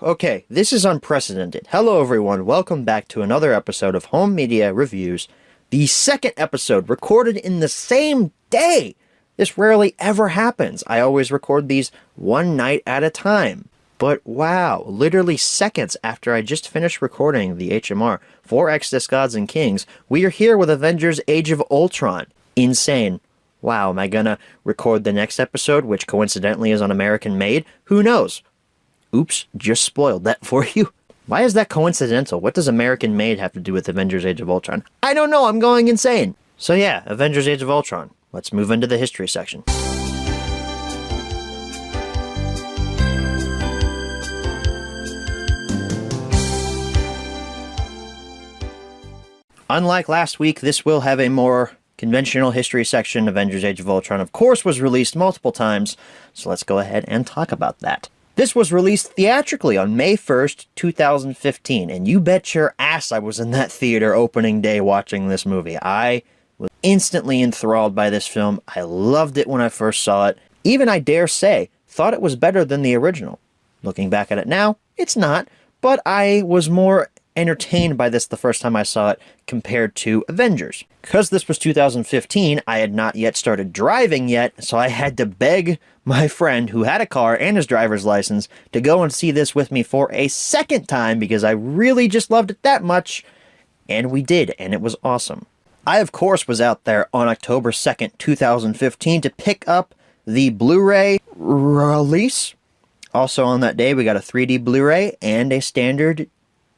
okay, this is unprecedented. Hello everyone, welcome back to another episode of Home Media Reviews, the second episode recorded in the same day. This rarely ever happens. I always record these one night at a time. But wow, literally seconds after I just finished recording the HMR for Exodus Gods and Kings, we are here with Avengers Age of Ultron. Insane. Wow, am I gonna record the next episode, which coincidentally is on American Made? Who knows? Oops, just spoiled that for you. Why is that coincidental? What does American Made have to do with Avengers Age of Ultron? I don't know, I'm going insane. So yeah, Avengers Age of Ultron. Let's move into the history section. Unlike last week, this will have a more conventional history section. Avengers Age of Ultron, of course, was released multiple times, so let's go ahead and talk about that. This was released theatrically on May 1st, 2015, and you bet your ass I was in that theater opening day watching this movie. I was instantly enthralled by this film. I loved it when I first saw it. Even, I dare say, thought it was better than the original. Looking back at it now, it's not, but I was more entertained by this the first time I saw it compared to Avengers. Because this was 2015, I had not yet started driving yet, so I had to beg my friend who had a car and his driver's license to go and see this with me for a second time because I really just loved it that much, and we did, and it was awesome. I, of course, was out there on October 2nd, 2015 to pick up the Blu-ray release. Also on that day, we got a 3D Blu-ray and a standard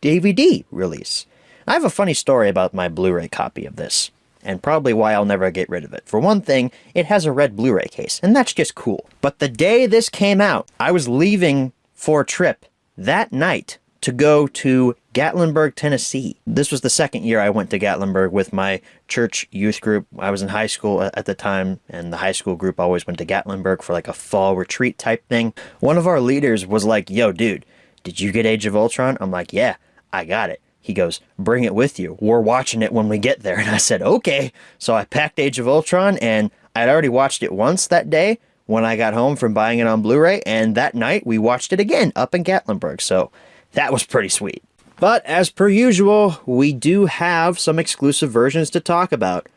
DVD release. I have a funny story about my Blu-ray copy of this, and probably why I'll never get rid of it. For one thing, it has a red Blu-ray case, and that's just cool. But the day this came out, I was leaving for a trip that night to go to Gatlinburg, Tennessee. This was the second year I went to Gatlinburg with my church youth group. I was in high school at the time, and the high school group always went to Gatlinburg for like a fall retreat type thing. One of our leaders was like, "Yo, dude, did you get Age of Ultron?" I'm like, "Yeah, I got it." He goes, "Bring it with you. We're watching it when we get there." And I said, "Okay." So I packed Age of Ultron, and I'd already watched it once that day when I got home from buying it on Blu-ray, and that night we watched it again up in Gatlinburg. So that was pretty sweet. But as per usual, we do have some exclusive versions to talk about.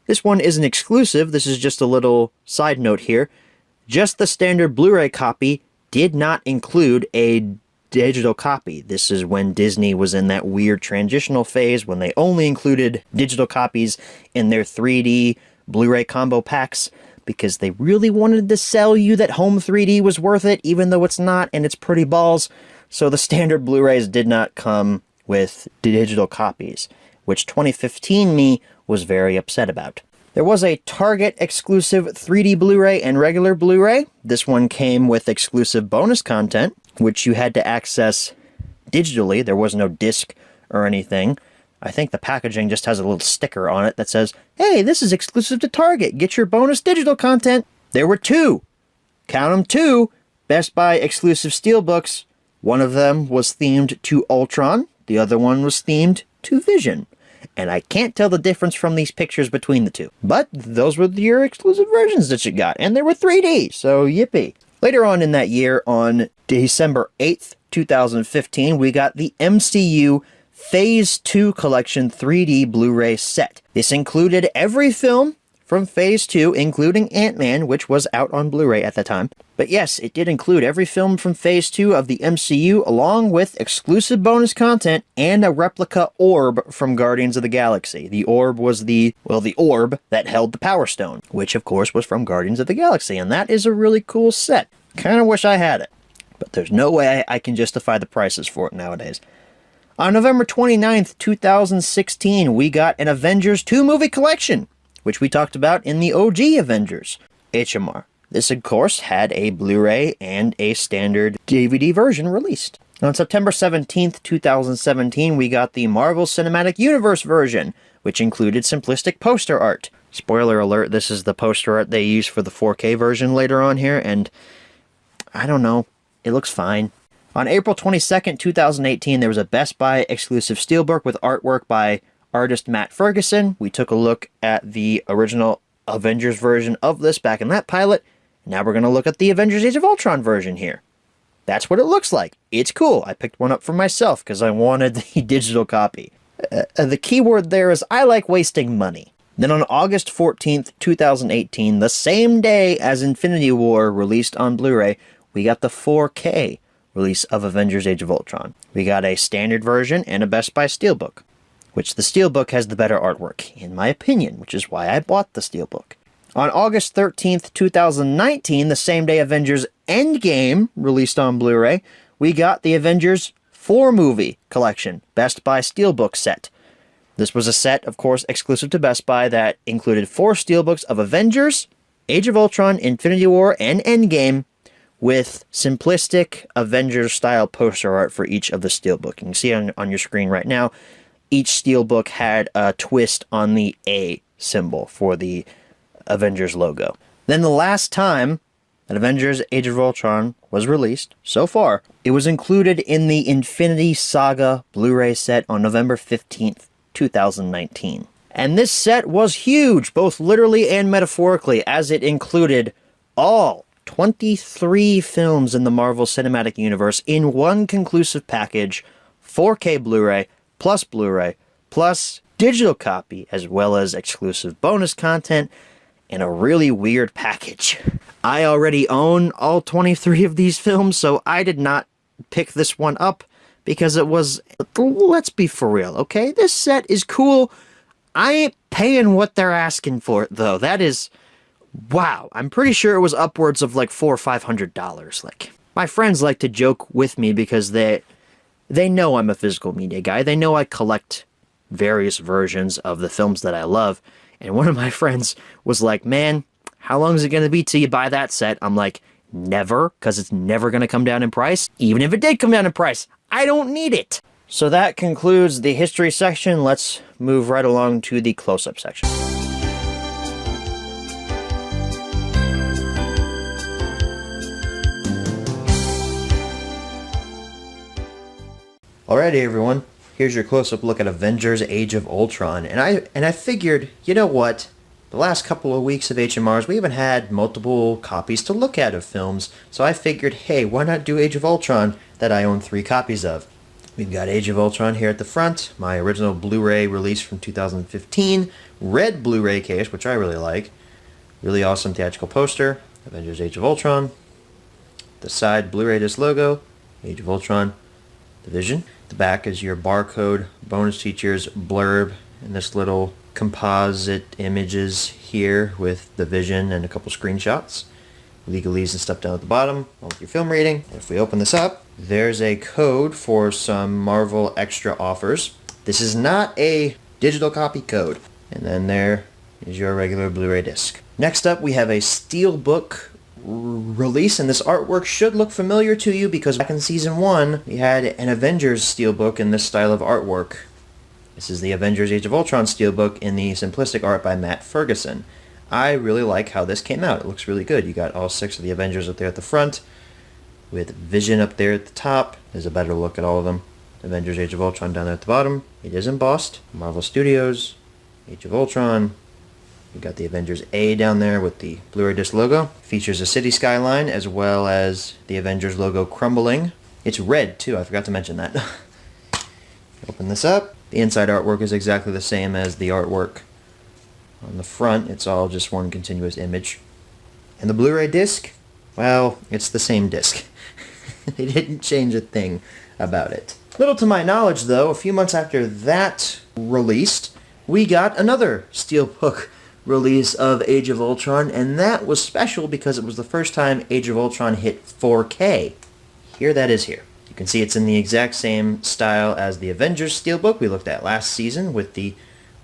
This one isn't exclusive. This is just a little side note here. Just the standard Blu-ray copy did not include a digital copy. This is when Disney was in that weird transitional phase when they only included digital copies in their 3D Blu-ray combo packs because they really wanted to sell you that home 3D was worth it, even though it's not, and it's pretty balls. So the standard Blu-rays did not come with digital copies, which 2015 me was very upset about. There was a Target exclusive 3D Blu-ray and regular Blu-ray. This one came with exclusive bonus content, which you had to access digitally. There was no disc or anything. I think the packaging just has a little sticker on it that says, "Hey, this is exclusive to Target. Get your bonus digital content." There were two. Count them, two Best Buy exclusive steelbooks. One of them was themed to Ultron. The other one was themed to Vision. And I can't tell the difference from these pictures between the two. But those were your exclusive versions that you got. And they were 3D, so yippee. Later on in that year, on December 8th, 2015, we got the MCU Phase 2 Collection 3D Blu-ray set. This included every film from Phase 2, including Ant-Man, which was out on Blu-ray at the time. But yes, it did include every film from Phase 2 of the MCU, along with exclusive bonus content and a replica orb from Guardians of the Galaxy. The orb was the orb that held the Power Stone, which of course was from Guardians of the Galaxy, and that is a really cool set. Kinda wish I had it, but there's no way I can justify the prices for it nowadays. On November 29th, 2016, we got an Avengers 2 movie collection, which we talked about in the OG Avengers HMR. This, of course, had a Blu-ray and a standard DVD version released. On September 17th, 2017, we got the Marvel Cinematic Universe version, which included simplistic poster art. Spoiler alert, this is the poster art they use for the 4K version later on here, and I don't know, it looks fine. On April 22nd, 2018, there was a Best Buy exclusive steelbook with artwork by artist Matt Ferguson. We took a look at the original Avengers version of this back in that pilot. Now we're going to look at the Avengers Age of Ultron version here. That's what it looks like. It's cool. I picked one up for myself because I wanted the digital copy. The key word there is I like wasting money. Then on August 14th, 2018, the same day as Infinity War released on Blu-ray, we got the 4K release of Avengers Age of Ultron. We got a standard version and a Best Buy Steelbook, which the Steelbook has the better artwork, in my opinion, which is why I bought the Steelbook. On August 13th, 2019, the same day Avengers Endgame released on Blu-ray, we got the Avengers 4-movie collection, Best Buy Steelbook set. This was a set, of course, exclusive to Best Buy that included 4 Steelbooks of Avengers, Age of Ultron, Infinity War, and Endgame, with simplistic Avengers-style poster art for each of the Steelbook. You can see on your screen right now, each Steelbook had a twist on the A symbol for the Avengers logo. Then the last time that Avengers Age of Ultron was released, so far, it was included in the Infinity Saga Blu-ray set on November 15th, 2019. And this set was huge, both literally and metaphorically, as it included all 23 films in the Marvel Cinematic Universe in one conclusive package, 4K Blu-ray, plus digital copy, as well as exclusive bonus content, and a really weird package. I already own all 23 of these films, so I did not pick this one up because it was, let's be for real, okay? This set is cool. I ain't paying what they're asking for it, though. That is, wow. I'm pretty sure it was upwards of like $400 or $500. Like, my friends like to joke with me because they know I'm a physical media guy. They know I collect various versions of the films that I love. And one of my friends was like, man, how long is it going to be till you buy that set? I'm like, never, because it's never going to come down in price. Even if it did come down in price, I don't need it. So that concludes the history section. Let's move right along to the close-up section. Alrighty, everyone. Here's your close-up look at Avengers Age of Ultron. And I figured, you know what? The last couple of weeks of HMRs, we haven't had multiple copies to look at of films. So I figured, hey, why not do Age of Ultron that I own 3 copies of? We've got Age of Ultron here at the front, my original Blu-ray release from 2015, red Blu-ray case, which I really like. Really awesome theatrical poster, Avengers Age of Ultron. The side Blu-ray disc logo, Age of Ultron, the Vision. The back is your barcode, bonus features, blurb, and this little composite images here with the Vision and a couple screenshots. Legalese and stuff down at the bottom, along with your film rating. And if we open this up, there's a code for some Marvel extra offers. This is not a digital copy code. And then there is your regular Blu-ray disc. Next up, we have a Steelbook release, and this artwork should look familiar to you because back in Season 1, we had an Avengers Steelbook in this style of artwork. This is the Avengers Age of Ultron Steelbook in the simplistic art by Matt Ferguson. I really like how this came out. It looks really good. You got all 6 of the Avengers up there at the front, with Vision up there at the top. There's a better look at all of them. Avengers Age of Ultron down there at the bottom. It is embossed. Marvel Studios, Age of Ultron. You got the Avengers A down there with the Blu-ray disc logo. Features a city skyline as well as the Avengers logo crumbling. It's red too, I forgot to mention that. Open this up. The inside artwork is exactly the same as the artwork on the front. It's all just one continuous image. And the Blu-ray disc, well, it's the same disc. They didn't change a thing about it. Little to my knowledge, though, a few months after that released, we got another Steelbook release of Age of Ultron, and that was special because it was the first time Age of Ultron hit 4K. Here that is here. You can see it's in the exact same style as the Avengers Steelbook we looked at last season, with the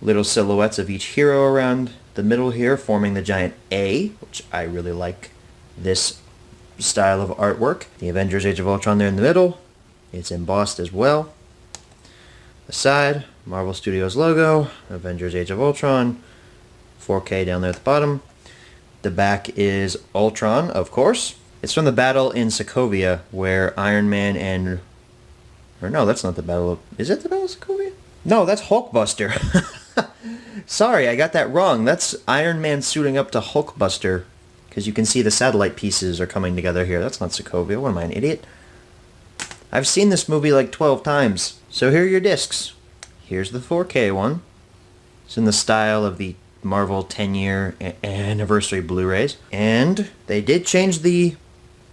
little silhouettes of each hero around the middle here forming the giant A, which I really like this style of artwork. The Avengers Age of Ultron there in the middle. It's embossed as well. The side, Marvel Studios logo, Avengers Age of Ultron, 4K down there at the bottom. The back is Ultron, of course. It's from the battle in Sokovia where Iron Man and... Or no, that's not the battle of... Is it the battle of Sokovia? No, that's Hulkbuster. Sorry, I got that wrong. That's Iron Man suiting up to Hulkbuster. Because you can see the satellite pieces are coming together here. That's not Sokovia. What am I, an idiot? I've seen this movie like 12 times. So here are your discs. Here's the 4K one. It's in the style of the Marvel 10-year anniversary Blu-rays. And they did change the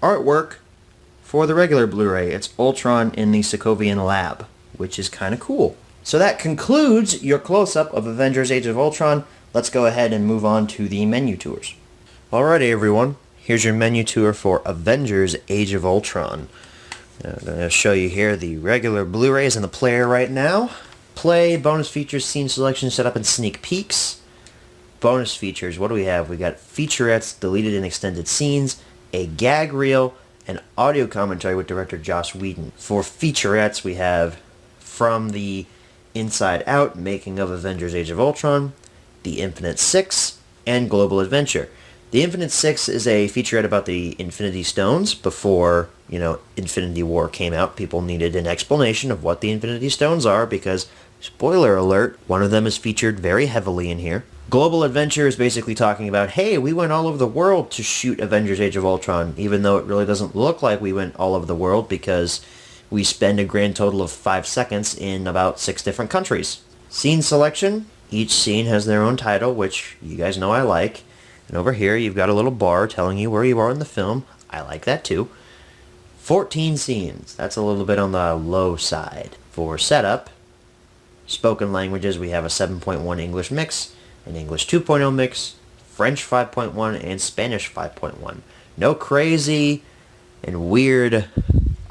artwork for the regular Blu-ray. It's Ultron in the Sokovian lab, which is kind of cool. So that concludes your close-up of Avengers Age of Ultron. Let's go ahead and move on to the menu tours. Alrighty everyone, here's your menu tour for Avengers Age of Ultron. I'm going to show you here the regular Blu-rays in the player right now. Play, bonus features, scene selection, setup, and sneak peeks. Bonus features, what do we have? We got featurettes, deleted and extended scenes, a gag reel, and audio commentary with director Joss Whedon. For featurettes, we have From the Inside Out, Making of Avengers Age of Ultron, The Infinite Six, and Global Adventure. The Infinite Six is a featurette about the Infinity Stones. Before, Infinity War came out, people needed an explanation of what the Infinity Stones are because, spoiler alert, one of them is featured very heavily in here. Global Adventure is basically talking about, hey, we went all over the world to shoot Avengers Age of Ultron, even though it really doesn't look like we went all over the world because we spend a grand total of 5 seconds in about 6 different countries. Scene selection. Each scene has their own title, which you guys know I like. And over here, you've got a little bar telling you where you are in the film. I like that too. 14 scenes. That's a little bit on the low side. For setup, spoken languages, we have a 7.1 English mix, an English 2.0 mix, French 5.1, and Spanish 5.1. No crazy and weird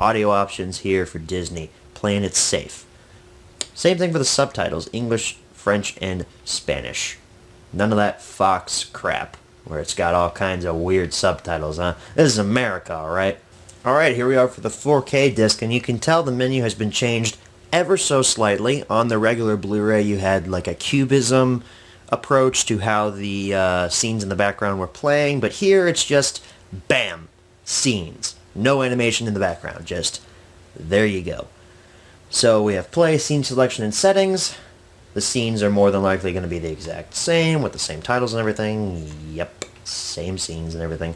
audio options here for Disney. Playing it safe. Same thing for the subtitles, English, French, and Spanish. None of that Fox crap, where it's got all kinds of weird subtitles, huh? This is America, alright? Alright, here we are for the 4K disc, and you can tell the menu has been changed ever so slightly. On the regular Blu-ray, you had like a cubism approach to how the scenes in the background were playing, but here it's just, bam, scenes. No animation in the background, just, there you go. So we have play, scene selection, and settings. The scenes are more than likely going to be the exact same, with the same titles and everything. Yep, same scenes and everything.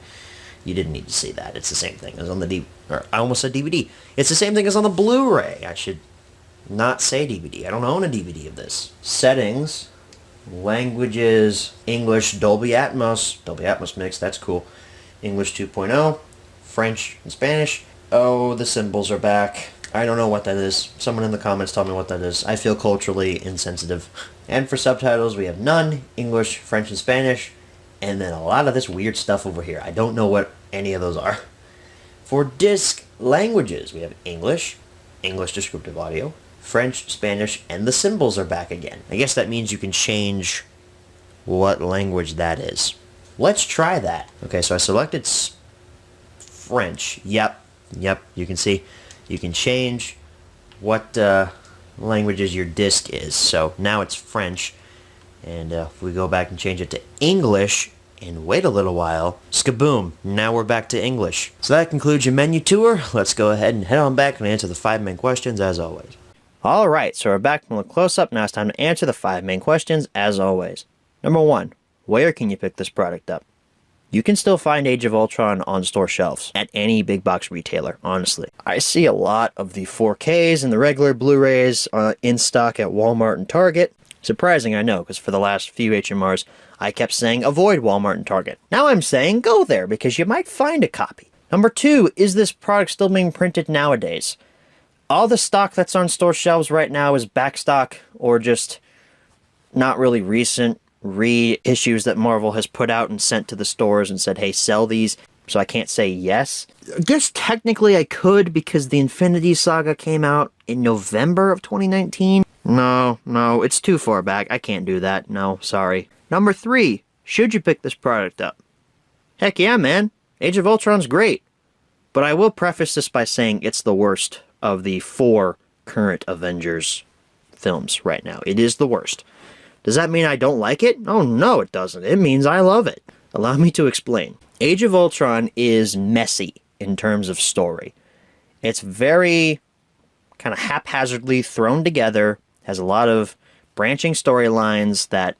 You didn't need to see that. It's the same thing as on the I almost said DVD. It's the same thing as on the Blu-ray. I should not say DVD. I don't own a DVD of this. Settings, languages, English, Dolby Atmos mix, that's cool. English 2.0, French and Spanish. Oh, the symbols are back. I don't know what that is. Someone in the comments tell me what that is. I feel culturally insensitive. And for subtitles, we have none, English, French, and Spanish, and then a lot of this weird stuff over here. I don't know what any of those are. For disc languages, we have English, English descriptive audio, French, Spanish, and the symbols are back again. I guess that means you can change what language that is. Let's try that. Okay, so I selected French. Yep, you can see. You can change what languages your disc is. So now it's French. And if we go back and change it to English and wait a little while, skaboom, now we're back to English. So that concludes your menu tour. Let's go ahead and head on back and answer the 5 main questions as always. Alright, so we're back from the close-up. Now it's time to answer the 5 main questions as always. Number 1, where can you pick this product up? You can still find Age of Ultron on store shelves at any big box retailer, honestly. I see a lot of the 4Ks and the regular Blu-rays in stock at Walmart and Target. Surprising, I know, because for the last few HMRs, I kept saying avoid Walmart and Target. Now I'm saying go there, because you might find a copy. Number 2, is this product still being printed nowadays? All the stock that's on store shelves right now is back stock, or just not really recent reissues that Marvel has put out and sent to the stores and said, hey, sell these. So I can't say yes. I guess technically I could, because the Infinity Saga came out in November of 2019. No, it's too far back. I can't do that. No, sorry. Number 3, should you pick this product up? Heck yeah, man. Age of Ultron's great. But I will preface this by saying it's the worst of the 4 current Avengers films right now. It is the worst. Does that mean I don't like it? Oh, no, it doesn't. It means I love it. Allow me to explain. Age of Ultron is messy in terms of story. It's very kind of haphazardly thrown together, has a lot of branching storylines that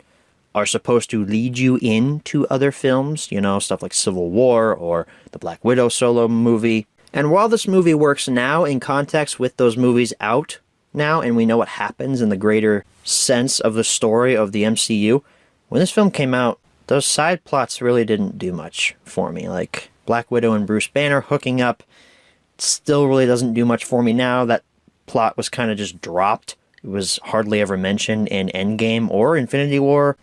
are supposed to lead you into other films, stuff like Civil War or the Black Widow solo movie. And while this movie works now in context with those movies out now, and we know what happens in the greater sense of the story of the MCU, when this film came out, those side plots really didn't do much for me. Like Black Widow and Bruce Banner hooking up still really doesn't do much for me now. That plot was kind of just dropped. It was hardly ever mentioned in Endgame or Infinity War.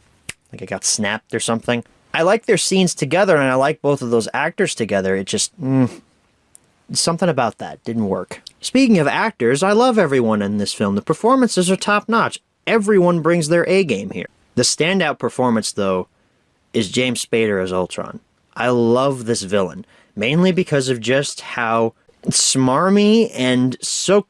Like it got snapped or something. I like their scenes together, and I like both of those actors together. It just, something about that didn't work. Speaking of actors, I love everyone in this film. The performances are top-notch. Everyone brings their A-game here. The standout performance, though, is James Spader as Ultron. I love this villain, mainly because of just how smarmy and so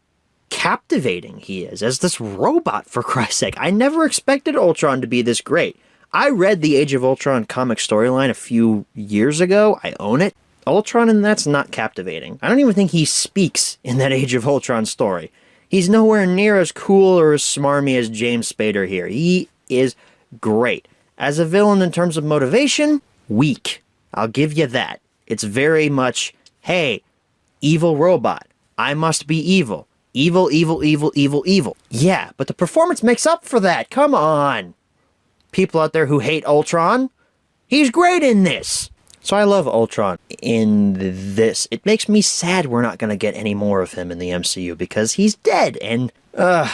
captivating he is as this robot, for Christ's sake. I never expected Ultron to be this great. I read the Age of Ultron comic storyline a few years ago. I own it. Ultron in that's not captivating. I don't even think he speaks in that Age of Ultron story. He's nowhere near as cool or as smarmy as James Spader here. He is great. As a villain in terms of motivation, weak. I'll give you that. It's very much, hey, evil robot. I must be evil. Evil, evil, evil, evil, evil. Yeah, but the performance makes up for that. Come on. People out there who hate Ultron, he's great in this. So I love Ultron in this. It makes me sad we're not going to get any more of him in the MCU because he's dead, and that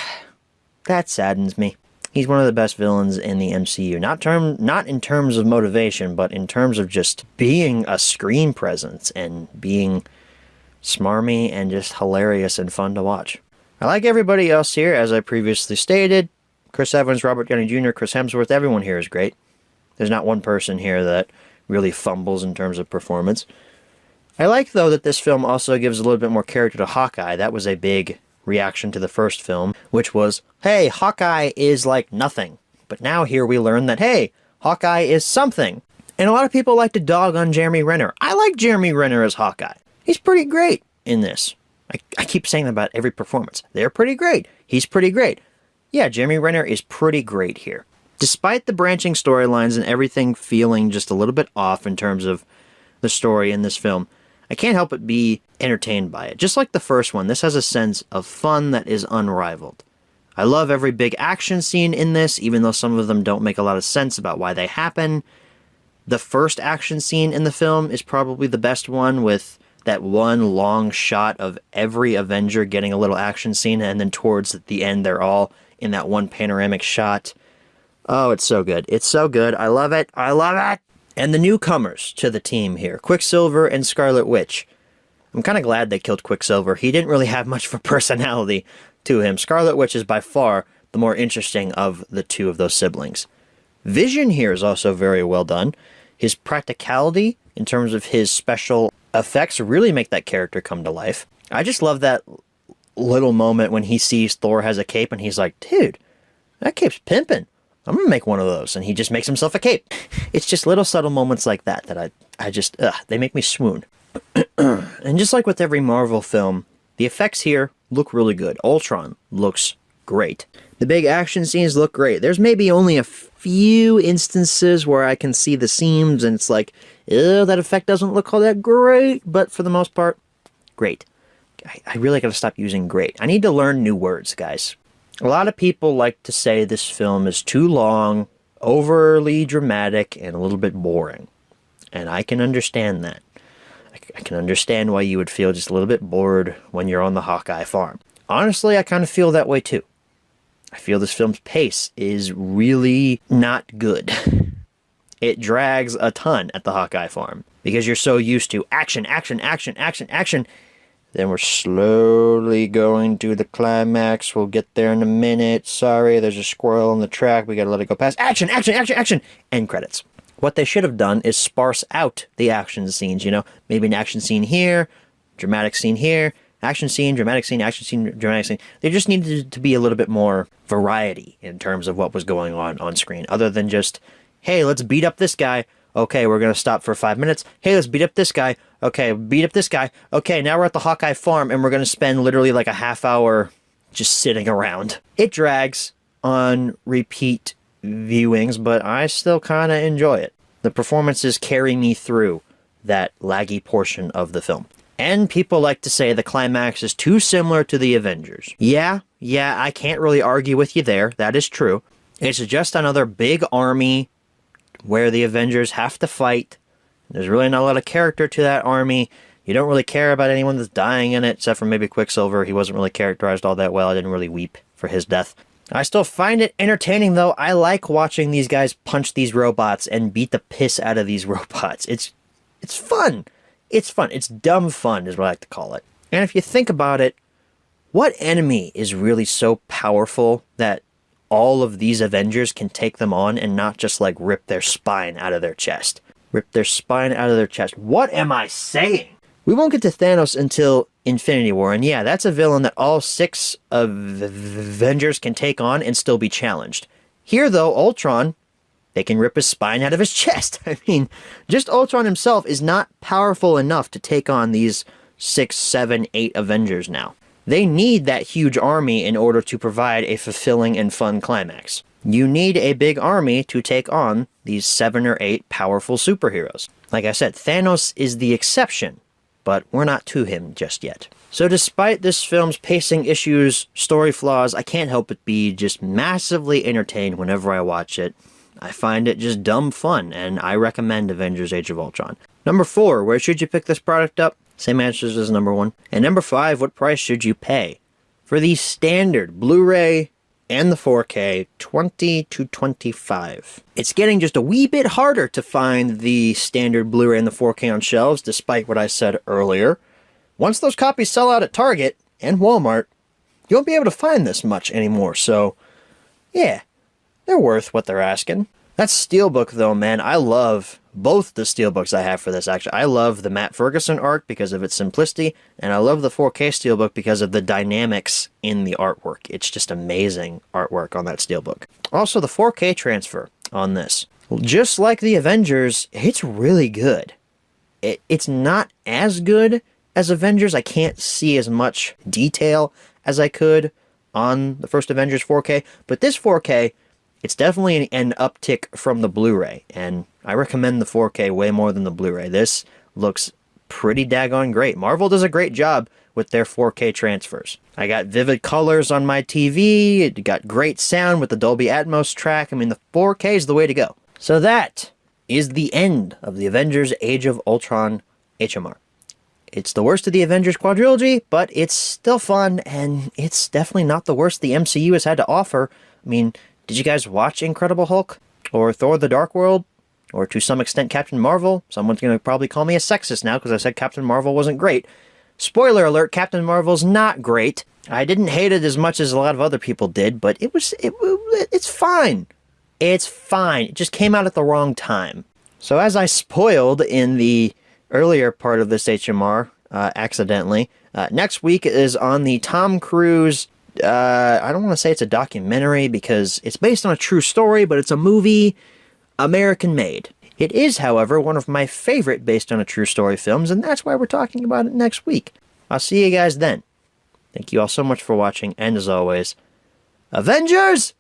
saddens me. He's one of the best villains in the MCU. Not in terms of motivation, but in terms of just being a screen presence and being smarmy and just hilarious and fun to watch. I like everybody else here, as I previously stated. Chris Evans, Robert Downey Jr., Chris Hemsworth, everyone here is great. There's not one person here that really fumbles in terms of performance. I like, though, that this film also gives a little bit more character to Hawkeye. That was a big reaction to the first film, which was, hey, Hawkeye is like nothing. But now here we learn that, hey, Hawkeye is something. And a lot of people like to dog on Jeremy Renner. I like Jeremy Renner as Hawkeye. He's pretty great in this. I keep saying that about every performance. They're pretty great. He's pretty great. Yeah, Jeremy Renner is pretty great here. Despite the branching storylines and everything feeling just a little bit off in terms of the story in this film, I can't help but be entertained by it. Just like the first one, this has a sense of fun that is unrivaled. I love every big action scene in this, even though some of them don't make a lot of sense about why they happen. The first action scene in the film is probably the best one, with that one long shot of every Avenger getting a little action scene, and then towards the end they're all in that one panoramic shot. Oh, it's so good. It's so good. I love it. I love it. And the newcomers to the team here, Quicksilver and Scarlet Witch. I'm kind of glad they killed Quicksilver. He didn't really have much of a personality to him. Scarlet Witch is by far the more interesting of the two of those siblings. Vision here is also very well done. His practicality in terms of his special effects really make that character come to life. I just love that little moment when he sees Thor has a cape and he's like, dude, that cape's pimping. I'm going to make one of those. And he just makes himself a cape. It's just little subtle moments like that that I just, they make me swoon. And just like with every Marvel film, the effects here look really good. Ultron looks great. The big action scenes look great. There's maybe only a few instances where I can see the seams and it's like, that effect doesn't look all that great. But for the most part, great. I really got to stop using great. I need to learn new words, guys. A lot of people like to say this film is too long, overly dramatic, and a little bit boring. And I can understand that. I can understand why you would feel just a little bit bored when you're on the Hawkeye farm. Honestly, I kind of feel that way too. I feel this film's pace is really not good. It drags a ton at the Hawkeye farm because you're so used to action, action, action, action, action. Then we're slowly going to the climax. We'll get there in a minute. Sorry, there's a squirrel on the track. We gotta let it go past. Action, action, action, action! End credits. What they should have done is sparse out the action scenes, you know? Maybe an action scene here, dramatic scene here, action scene, dramatic scene, action scene, dramatic scene. There just needed to be a little bit more variety in terms of what was going on screen, other than just, hey, let's beat up this guy. Okay, we're going to stop for 5 minutes. Hey, let's beat up this guy. Okay, beat up this guy. Okay, now we're at the Hawkeye farm, and we're going to spend literally like a half hour just sitting around. It drags on repeat viewings, but I still kind of enjoy it. The performances carry me through that laggy portion of the film. And people like to say the climax is too similar to the Avengers. Yeah, I can't really argue with you there. That is true. It's just another big army where the Avengers have to fight. There's really not a lot of character to that army. You don't really care about anyone that's dying in it, except for maybe Quicksilver. He wasn't really characterized all that well. I didn't really weep for his death. I still find it entertaining, though. I like watching these guys punch these robots and beat the piss out of these robots. It's fun. It's fun. It's dumb fun is what I like to call it. And if you think about it, what enemy is really so powerful that all of these Avengers can take them on and not just like rip their spine out of their chest? Rip their spine out of their chest. What am I saying? We won't get to Thanos until Infinity War, and yeah, that's a villain that all 6 of Avengers can take on and still be challenged. Here, though, Ultron, they can rip his spine out of his chest. I mean, just Ultron himself is not powerful enough to take on these 6, 7, 8 Avengers now. They need that huge army in order to provide a fulfilling and fun climax. You need a big army to take on these 7 or 8 powerful superheroes. Like I said, Thanos is the exception, but we're not to him just yet. So despite this film's pacing issues, story flaws, I can't help but be just massively entertained whenever I watch it. I find it just dumb fun, and I recommend Avengers Age of Ultron. Number 4, where should you pick this product up? Same answers as number 1. And number 5, what price should you pay? For the standard Blu-ray and the 4K, $20 to $25. It's getting just a wee bit harder to find the standard Blu-ray and the 4K on shelves, despite what I said earlier. Once those copies sell out at Target and Walmart, you won't be able to find this much anymore, so yeah, they're worth what they're asking. That Steelbook, though, man, I love both the Steelbooks I have for this, actually. I love the Matt Ferguson art because of its simplicity, and I love the 4K Steelbook because of the dynamics in the artwork. It's just amazing artwork on that Steelbook. Also, the 4K transfer on this. Just like the Avengers, it's really good. It's not as good as Avengers. I can't see as much detail as I could on the first Avengers 4K, but this 4K, it's definitely an uptick from the Blu-ray, and I recommend the 4K way more than the Blu-ray. This looks pretty daggone great. Marvel does a great job with their 4K transfers. I got vivid colors on my TV, it got great sound with the Dolby Atmos track. I mean, the 4K is the way to go. So that is the end of the Avengers Age of Ultron HMR. It's the worst of the Avengers quadrilogy, but it's still fun, and it's definitely not the worst the MCU has had to offer. I mean, did you guys watch Incredible Hulk? Or Thor the Dark World? Or to some extent Captain Marvel? Someone's going to probably call me a sexist now because I said Captain Marvel wasn't great. Spoiler alert, Captain Marvel's not great. I didn't hate it as much as a lot of other people did, but it's fine. It's fine. It just came out at the wrong time. So as I spoiled in the earlier part of this HMR, accidentally, next week is on the Tom Cruise... I don't want to say it's a documentary because it's based on a true story, but it's a movie, American made. It is, however, one of my favorite based on a true story films, and that's why we're talking about it next week. I'll see you guys then. Thank you all so much for watching, and as always, Avengers